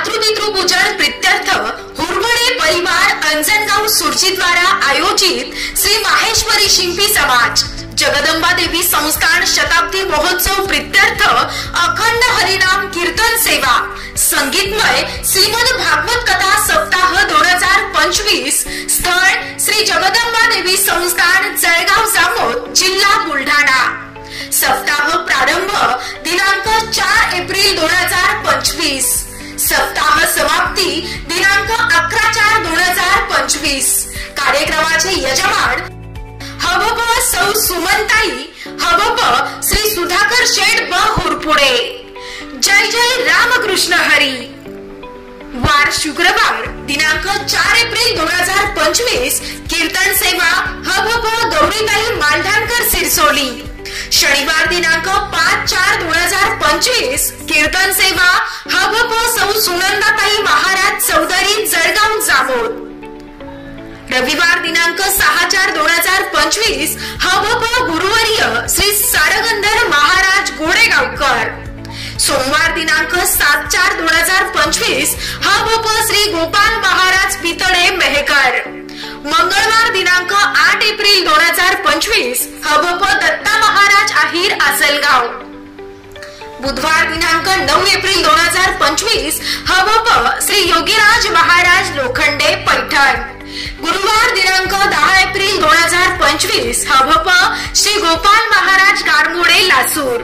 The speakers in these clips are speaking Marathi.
मातृपितृपूजन प्रीत्यर्थ हुरवडे परिवार अंजनगाव सुरजी द्वारा आयोजित श्री माहेश्वरी शिंपी समाज जगदंबा देवी संस्थान शताब्दी महोत्सव प्रीत्यर्थ अखंड हरिनाम कीर्तन सेवा संगीतमय श्रीमद भागवत कथा सप्ताह 2025 स्थळ श्री जगदंबा देवी संस्थान जळगाव जामोद जिल्हा बुलढाणा। सप्ताह प्रारंभ दिनांक 4 एप्रिल 2025, सप्ताह समाप्ती दिनांक 11/4/2025। कार्यक्रमाचे यजमान हबप सौ सुमनताई, हबप श्री सुधाकर शेठ ब हुरपुडे। जय जय रामकृष्ण हरी। वार शुक्रवार दिनांक 4 एप्रिल 2025 कीर्तन सेवा हबप गौरीताई मालधानकर सिरसोली। शनिवार दिनांक 5/4/2025 कीर्तन सेवा हबप सौ सुनंदाताई महाराज चौधरी जळगाव जामोद। रविवार दिनांक 6/4/2025 हबप गुरुवर्य श्री सारगंधर महाराज गोडेगावकर। सोमवार दिनांक 7/4/2025 हबप श्री गोपाल महाराज पितळे मेहकर। मंगळवार दिनांक 8 एप्रिल 2025 हबप दत्ता महाराज आहिर आसलगाव। बुधवार दिनांक 9 एप्रिल 2025 हबप श्री योगीराज महाराज लोखंडे पैठण। गुरुवार दिनांक 10 एप्रिल 2025 हबप श्री गोपाल महाराज गारमोडे लासूर।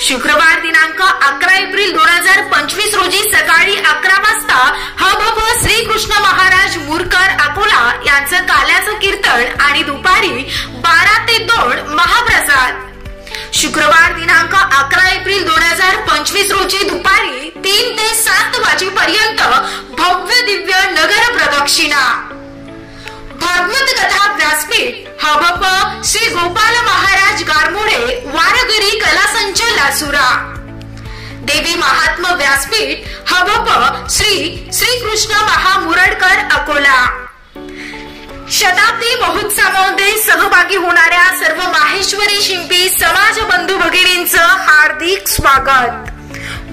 शुक्रवार दिनांक 11 एप्रिल 2025 रोजी सकाळी 11 वाजता हबप श्री कृष्ण महाराज मुरकर अकोला यांचं काल्याचं कीर्तन आणि दुपारी 12 ते 2 महाप्रसाद। शुक्रवार दिनांक 11 एप्रिल 2025 रोजी दुपारी 3 ते 7 वाजेपर्यंत भव्य दिव्य नगर प्रदक्षिणा। भागवत कथा व्यासपीठ हबप श्री गोपाल महाराज गारमोडे वारगरी कलासंच लासुरा। देवी महात्म व्यासपीठ हबप श्री कृष्ण महामुरडकर अकोला। शताब्दी महोत्सवामध्ये सहभागी होणाऱ्या सर्व माहेश्वरी शिंपी समाज बंधू भगिनींचं हार्दिक स्वागत।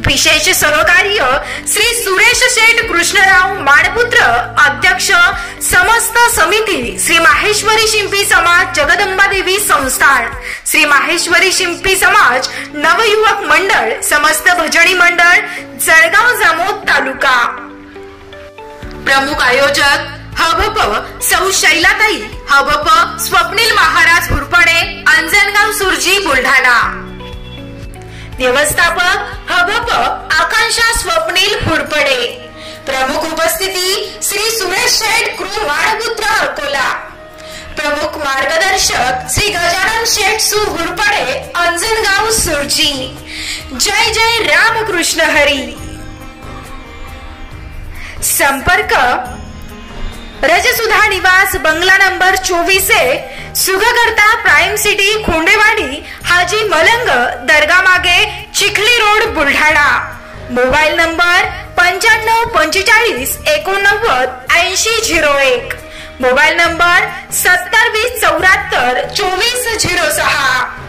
विशेष सहकार्य श्री सुरेश शेठ कृष्णराव माडपुत्र अध्यक्ष समस्त समिती श्री माहेश्वरी शिंपी समाज जगदंबा देवी संस्थान श्री माहेश्वरी शिंपी समाज नवयुवक मंडळ समस्त भजनी मंडळ जळगाव जामोद तालुका। प्रमुख आयोजक हबप सौ शैलाताई, हबप स्वप्नील महाराज हुरपडे अंजनगाव सुरजी बुलढाणा। व्यवस्थापक हबप आकांक्षा स्वप्नील हुरपडे। प्रमुख उपस्थिती श्री सुरेश शेठ कृ माडपुत्र अकोला। प्रमुख मार्गदर्शक श्री गजानन शेठ सु हुरपडे अंजनगाव सुरजी। जय जय रामकृष्ण हरी। संपर्क रजसुधा निवास बंगला नंबर 24 सुगकर्ता प्राइम सिटी खोंडेवाडी हाजी मलंग दर्गा मागे Chikhli road Buldhana. Mobile number 9545 89 8001। Mobile number 70 20 74 24 06।